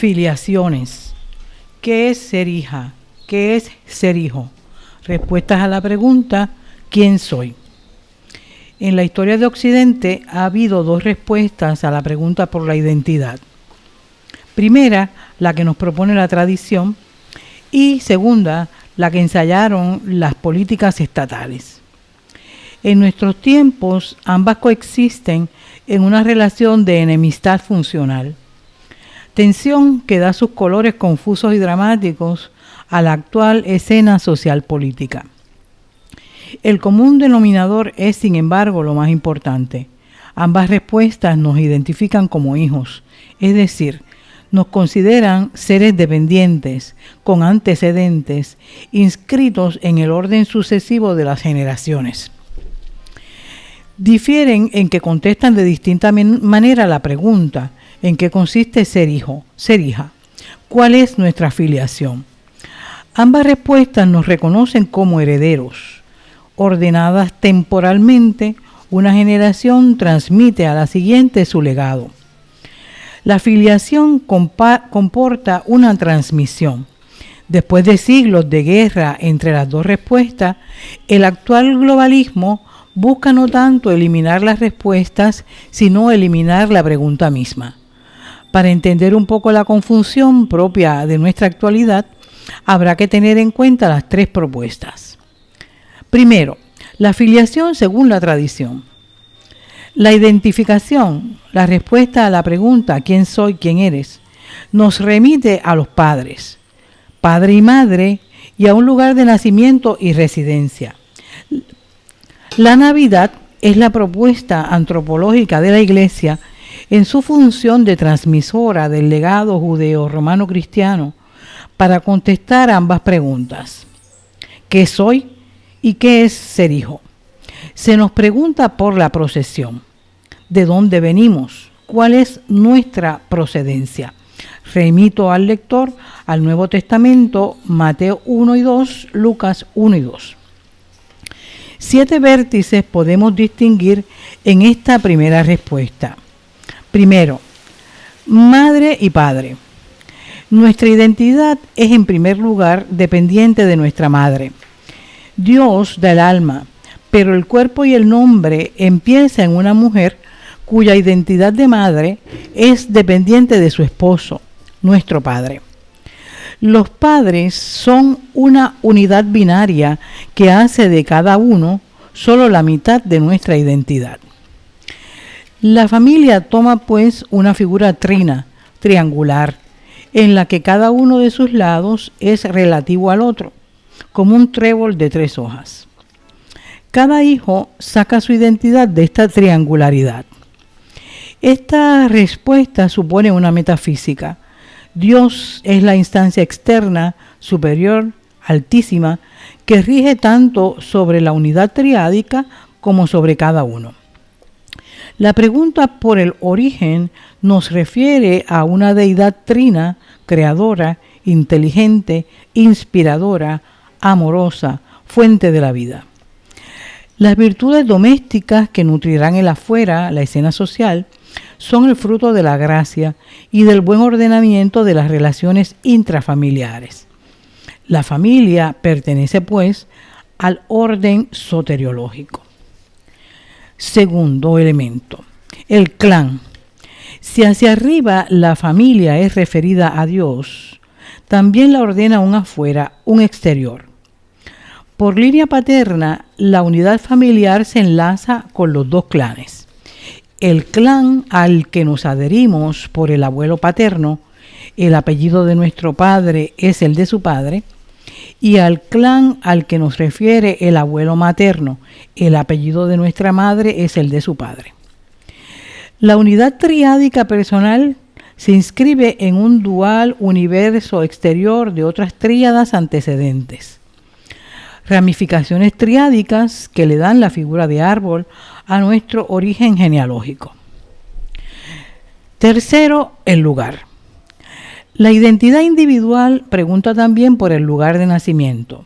Filiaciones. ¿Qué es ser hija? ¿Qué es ser hijo? Respuestas a la pregunta ¿quién soy? En la historia de Occidente ha habido dos respuestas a la pregunta por la identidad. Primera, la que nos propone la tradición, y segunda, la que ensayaron las políticas estatales. En nuestros tiempos, ambas coexisten en una relación de enemistad funcional. Tensión que da sus colores confusos y dramáticos a la actual escena social política. El común denominador es, sin embargo, lo más importante. Ambas respuestas nos identifican como hijos, es decir, nos consideran seres dependientes, con antecedentes, inscritos en el orden sucesivo de las generaciones. Difieren en que contestan de distinta manera la pregunta: ¿en qué consiste ser hijo, ser hija? ¿Cuál es nuestra filiación? Ambas respuestas nos reconocen como herederos. Ordenadas temporalmente, una generación transmite a la siguiente su legado. La filiación comporta una transmisión. Después de siglos de guerra entre las dos respuestas, el actual globalismo busca no tanto eliminar las respuestas, sino eliminar la pregunta misma. Para entender un poco la confusión propia de nuestra actualidad, habrá que tener en cuenta las tres propuestas. Primero, la filiación según la tradición. La identificación, la respuesta a la pregunta ¿quién soy, quién eres?, nos remite a los padres, padre y madre, y a un lugar de nacimiento y residencia. La Navidad es la propuesta antropológica de la Iglesia en su función de transmisora del legado judeo-romano-cristiano para contestar ambas preguntas. ¿Qué soy y qué es ser hijo? Se nos pregunta por la procesión. ¿De dónde venimos? ¿Cuál es nuestra procedencia? Remito al lector al Nuevo Testamento, Mateo 1 y 2, Lucas 1 y 2. 7 vértices podemos distinguir en esta primera respuesta. Primero, madre y padre. Nuestra identidad es en primer lugar dependiente de nuestra madre. Dios da el alma, pero el cuerpo y el nombre empieza en una mujer cuya identidad de madre es dependiente de su esposo, nuestro padre. Los padres son una unidad binaria que hace de cada uno solo la mitad de nuestra identidad. La familia toma pues una figura triangular, en la que cada uno de sus lados es relativo al otro, como un trébol de 3 hojas. Cada hijo saca su identidad de esta triangularidad. Esta respuesta supone una metafísica. Dios es la instancia externa, superior, altísima, que rige tanto sobre la unidad triádica como sobre cada uno. La pregunta por el origen nos refiere a una deidad trina, creadora, inteligente, inspiradora, amorosa, fuente de la vida. Las virtudes domésticas que nutrirán el afuera, la escena social, son el fruto de la gracia y del buen ordenamiento de las relaciones intrafamiliares. La familia pertenece, pues, al orden soteriológico. Segundo elemento, el clan. Si hacia arriba la familia es referida a Dios, también la ordena un afuera, un exterior. Por línea paterna, la unidad familiar se enlaza con los dos clanes. El clan al que nos adherimos por el abuelo paterno, el apellido de nuestro padre es el de su padre, y al clan al que nos refiere el abuelo materno, el apellido de nuestra madre es el de su padre. La unidad triádica personal se inscribe en un dual universo exterior de otras tríadas antecedentes. Ramificaciones triádicas que le dan la figura de árbol a nuestro origen genealógico. Tercero, el lugar. La identidad individual pregunta también por el lugar de nacimiento.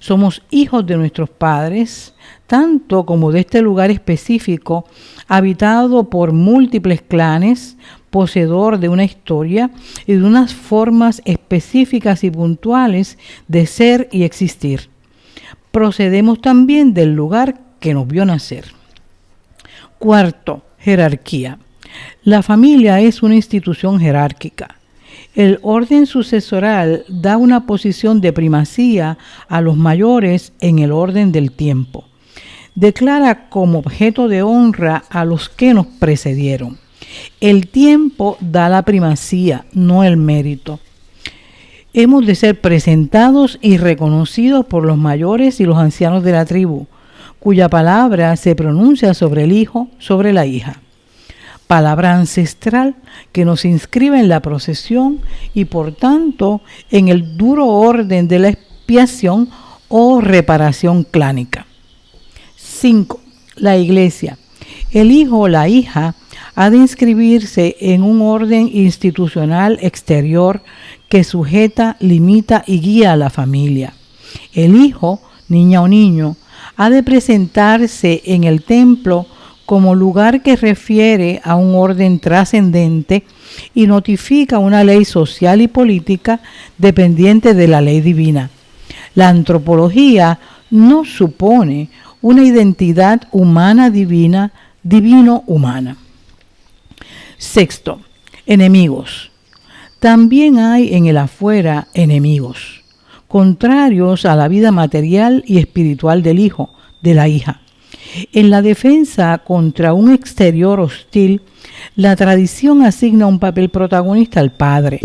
Somos hijos de nuestros padres, tanto como de este lugar específico, habitado por múltiples clanes, poseedor de una historia y de unas formas específicas y puntuales de ser y existir. Procedemos también del lugar que nos vio nacer. Cuarto, jerarquía. La familia es una institución jerárquica. El orden sucesoral da una posición de primacía a los mayores en el orden del tiempo. Declara como objeto de honra a los que nos precedieron. El tiempo da la primacía, no el mérito. Hemos de ser presentados y reconocidos por los mayores y los ancianos de la tribu, cuya palabra se pronuncia sobre el hijo, sobre la hija. Palabra ancestral que nos inscribe en la procesión y por tanto en el duro orden de la expiación o reparación clánica. 5. La iglesia. El hijo o la hija ha de inscribirse en un orden institucional exterior que sujeta, limita y guía a la familia. El hijo, niña o niño, ha de presentarse en el templo como lugar que refiere a un orden trascendente y notifica una ley social y política dependiente de la ley divina. La antropología no supone una identidad humana divina, divino-humana. 6. Enemigos. También hay en el afuera enemigos, contrarios a la vida material y espiritual del hijo, de la hija. En la defensa contra un exterior hostil, la tradición asigna un papel protagonista al padre,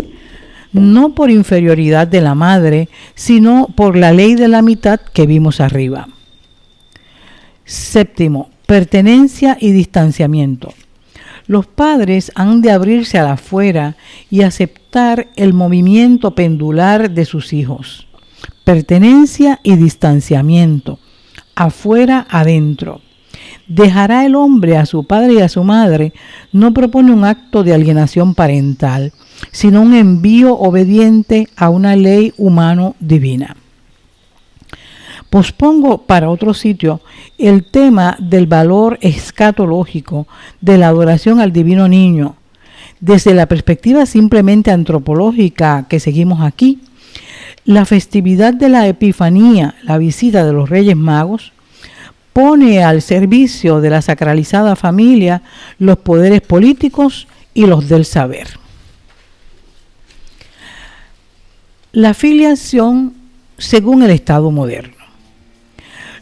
no por inferioridad de la madre, sino por la ley de la mitad que vimos arriba. 7. Pertenencia y distanciamiento. Los padres han de abrirse al afuera y aceptar el movimiento pendular de sus hijos. Pertenencia y distanciamiento. Afuera, adentro. Dejará el hombre a su padre y a su madre no propone un acto de alienación parental, sino un envío obediente a una ley humano-divina. Pospongo para otro sitio el tema del valor escatológico de la adoración al divino niño. Desde la perspectiva simplemente antropológica que seguimos aquí, la festividad de la Epifanía, la visita de los Reyes Magos, pone al servicio de la sacralizada familia los poderes políticos y los del saber. La filiación según el Estado moderno.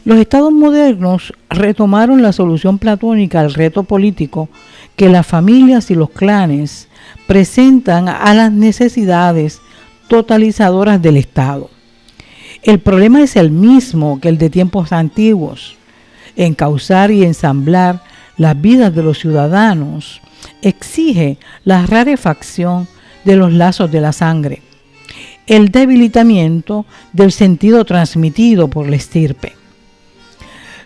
Los estados modernos retomaron la solución platónica al reto político que las familias y los clanes presentan a las necesidades totalizadoras del Estado. El problema es el mismo que el de tiempos antiguos. Encauzar y ensamblar las vidas de los ciudadanos exige la rarefacción de los lazos de la sangre, el debilitamiento del sentido transmitido por la estirpe.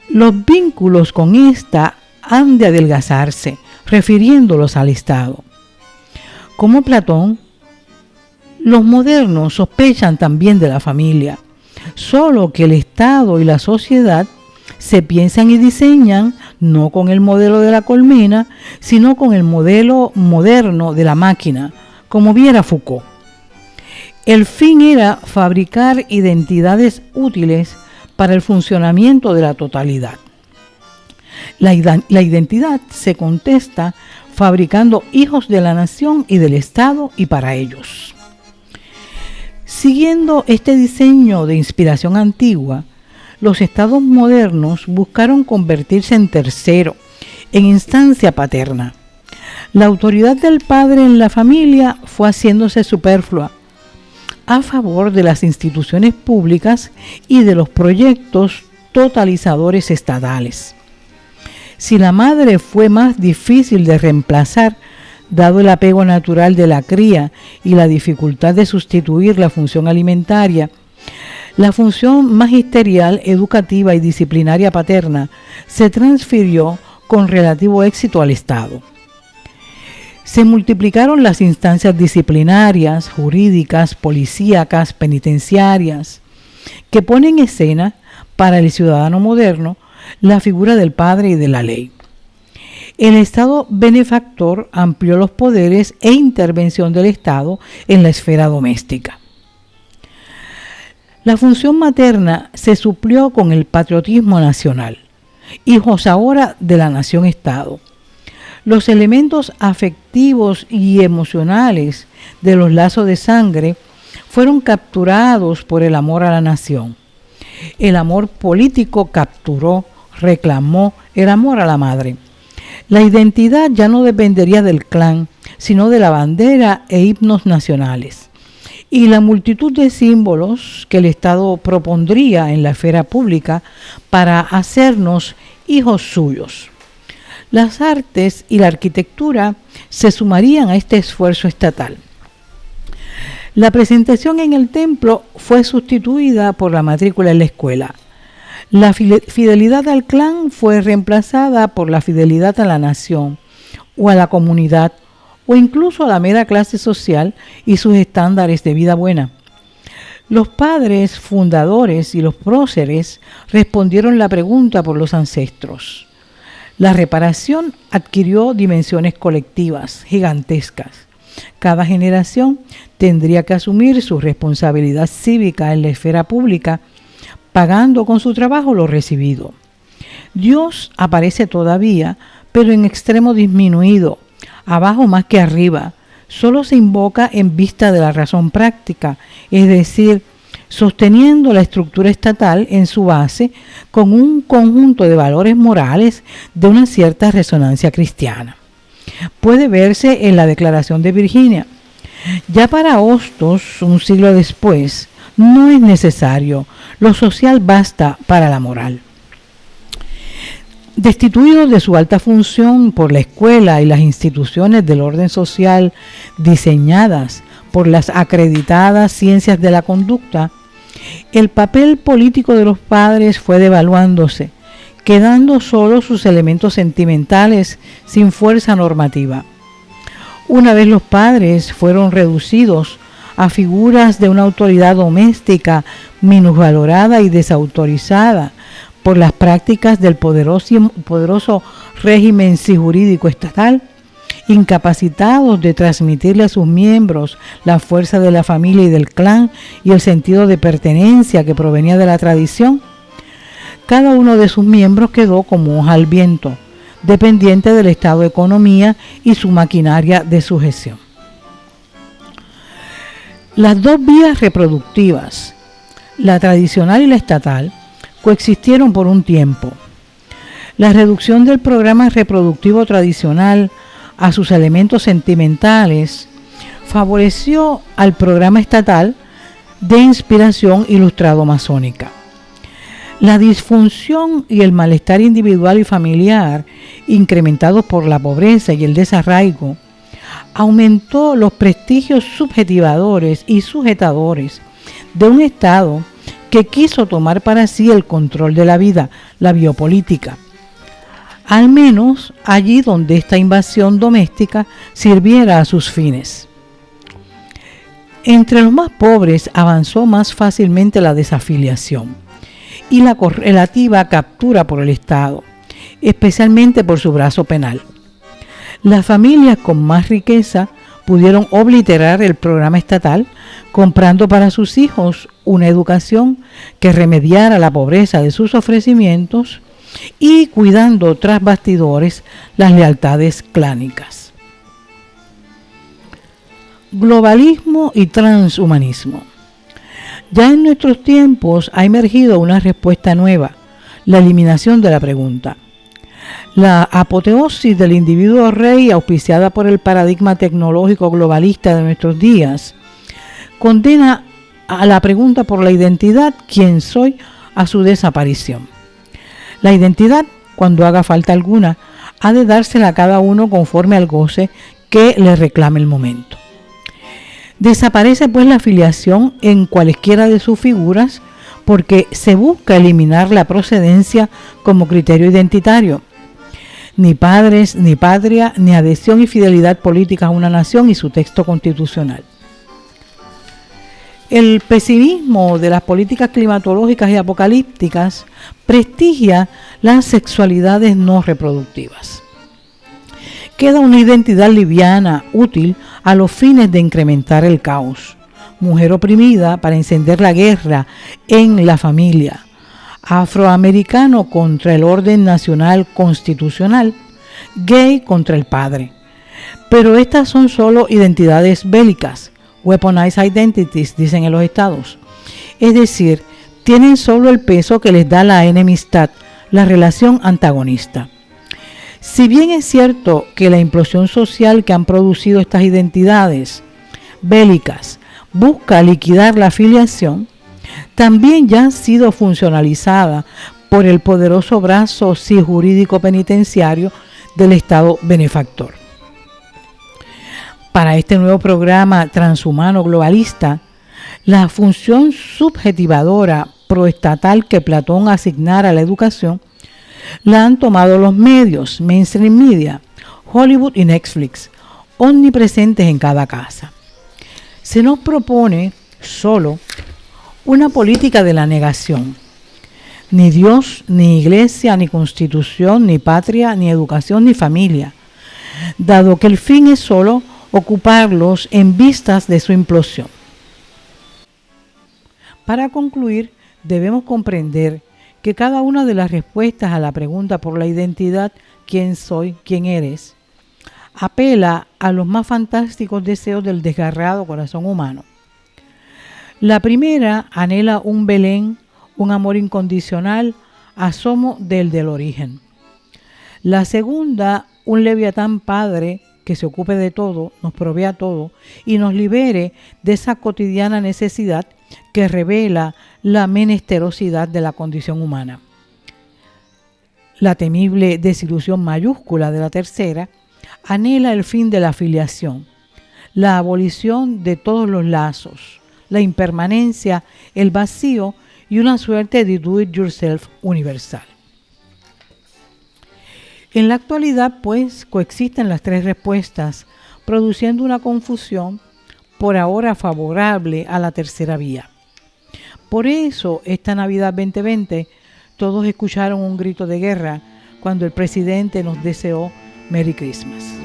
Los vínculos con esta han de adelgazarse, refiriéndolos al Estado. Como Platón, los modernos sospechan también de la familia, solo que el Estado y la sociedad se piensan y diseñan no con el modelo de la colmena, sino con el modelo moderno de la máquina, como viera Foucault. El fin era fabricar identidades útiles para el funcionamiento de la totalidad. La identidad se contesta fabricando hijos de la nación y del Estado y para ellos. Siguiendo este diseño de inspiración antigua, los estados modernos buscaron convertirse en tercero, en instancia paterna. La autoridad del padre en la familia fue haciéndose superflua a favor de las instituciones públicas y de los proyectos totalizadores estatales. Si la madre fue más difícil de reemplazar, dado el apego natural de la cría y la dificultad de sustituir la función alimentaria, la función magisterial, educativa y disciplinaria paterna se transfirió con relativo éxito al Estado. Se multiplicaron las instancias disciplinarias, jurídicas, policíacas, penitenciarias, que pone en escena para el ciudadano moderno la figura del padre y de la ley. El Estado benefactor amplió los poderes e intervención del Estado en la esfera doméstica. La función materna se suplió con el patriotismo nacional, hijos ahora de la nación-Estado. Los elementos afectivos y emocionales de los lazos de sangre fueron capturados por el amor a la nación. El amor político capturó, reclamó el amor a la madre. La identidad ya no dependería del clan, sino de la bandera e himnos nacionales. Y la multitud de símbolos que el Estado propondría en la esfera pública para hacernos hijos suyos. Las artes y la arquitectura se sumarían a este esfuerzo estatal. La presentación en el templo fue sustituida por la matrícula en la escuela. La fidelidad al clan fue reemplazada por la fidelidad a la nación o a la comunidad o incluso a la mera clase social y sus estándares de vida buena. Los padres fundadores y los próceres respondieron la pregunta por los ancestros. La reparación adquirió dimensiones colectivas, gigantescas. Cada generación tendría que asumir su responsabilidad cívica en la esfera pública, pagando con su trabajo lo recibido. Dios aparece todavía, pero en extremo disminuido, abajo más que arriba. Solo se invoca en vista de la razón práctica, es decir, sosteniendo la estructura estatal en su base con un conjunto de valores morales de una cierta resonancia cristiana. Puede verse en la Declaración de Virginia. Ya para Hostos, un siglo después, no es necesario, lo social basta para la moral. Destituidos de su alta función por la escuela y las instituciones del orden social diseñadas por las acreditadas ciencias de la conducta, el papel político de los padres fue devaluándose, quedando solo sus elementos sentimentales sin fuerza normativa. Una vez los padres fueron reducidos a figuras de una autoridad doméstica minusvalorada y desautorizada por las prácticas del poderoso régimen jurídico estatal, incapacitados de transmitirle a sus miembros la fuerza de la familia y del clan y el sentido de pertenencia que provenía de la tradición, cada uno de sus miembros quedó como hoja al viento, dependiente del estado de economía y su maquinaria de sujeción. Las dos vías reproductivas, la tradicional y la estatal, coexistieron por un tiempo. La reducción del programa reproductivo tradicional a sus elementos sentimentales favoreció al programa estatal de inspiración ilustrado-masónica. La disfunción y el malestar individual y familiar, incrementados por la pobreza y el desarraigo, aumentó los prestigios subjetivadores y sujetadores de un Estado que quiso tomar para sí el control de la vida, la biopolítica, al menos allí donde esta invasión doméstica sirviera a sus fines. Entre los más pobres avanzó más fácilmente la desafiliación y la correlativa captura por el Estado, especialmente por su brazo penal. Las familias con más riqueza pudieron obliterar el programa estatal comprando para sus hijos una educación que remediara la pobreza de sus ofrecimientos y cuidando tras bastidores las lealtades clánicas. Globalismo y transhumanismo. Ya en nuestros tiempos ha emergido una respuesta nueva, la eliminación de la pregunta. La apoteosis del individuo rey, auspiciada por el paradigma tecnológico globalista de nuestros días, condena a la pregunta por la identidad, ¿quién soy?, a su desaparición. La identidad, cuando haga falta alguna, ha de dársela a cada uno conforme al goce que le reclame el momento. Desaparece pues la filiación en cualesquiera de sus figuras porque se busca eliminar la procedencia como criterio identitario. Ni padres, ni patria, ni adhesión y fidelidad política a una nación y su texto constitucional. El pesimismo de las políticas climatológicas y apocalípticas prestigia las sexualidades no reproductivas. Queda una identidad liviana, útil a los fines de incrementar el caos. Mujer oprimida para encender la guerra en la familia. Afroamericano contra el orden nacional constitucional. Gay contra el padre. Pero estas son solo identidades bélicas. Weaponized identities, dicen en los estados. Es decir, tienen solo el peso que les da la enemistad, la relación antagonista. Si bien es cierto que la implosión social que han producido estas identidades bélicas busca liquidar la filiación, también ya ha sido funcionalizada por el poderoso brazo jurídico penitenciario del Estado benefactor. Para este nuevo programa transhumano globalista, la función subjetivadora proestatal que Platón asignara a la educación la han tomado los medios, mainstream media, Hollywood y Netflix, omnipresentes en cada casa. Se nos propone solo una política de la negación. Ni Dios, ni iglesia, ni constitución, ni patria, ni educación, ni familia, dado que el fin es solo ocuparlos en vistas de su implosión. Para concluir, debemos comprender que cada una de las respuestas a la pregunta por la identidad, ¿quién soy? ¿Quién eres?, apela a los más fantásticos deseos del desgarrado corazón humano. La primera anhela un Belén, un amor incondicional, asomo del origen. La segunda, un Leviatán padre que se ocupe de todo, nos provea todo y nos libere de esa cotidiana necesidad que revela la menesterosidad de la condición humana. La temible desilusión mayúscula de la tercera anhela el fin de la filiación, la abolición de todos los lazos, la impermanencia, el vacío y una suerte de do-it-yourself universal. En la actualidad, pues, coexisten las tres respuestas, produciendo una confusión por ahora favorable a la tercera vía. Por eso, esta Navidad 2020, todos escucharon un grito de guerra cuando el presidente nos deseó Merry Christmas.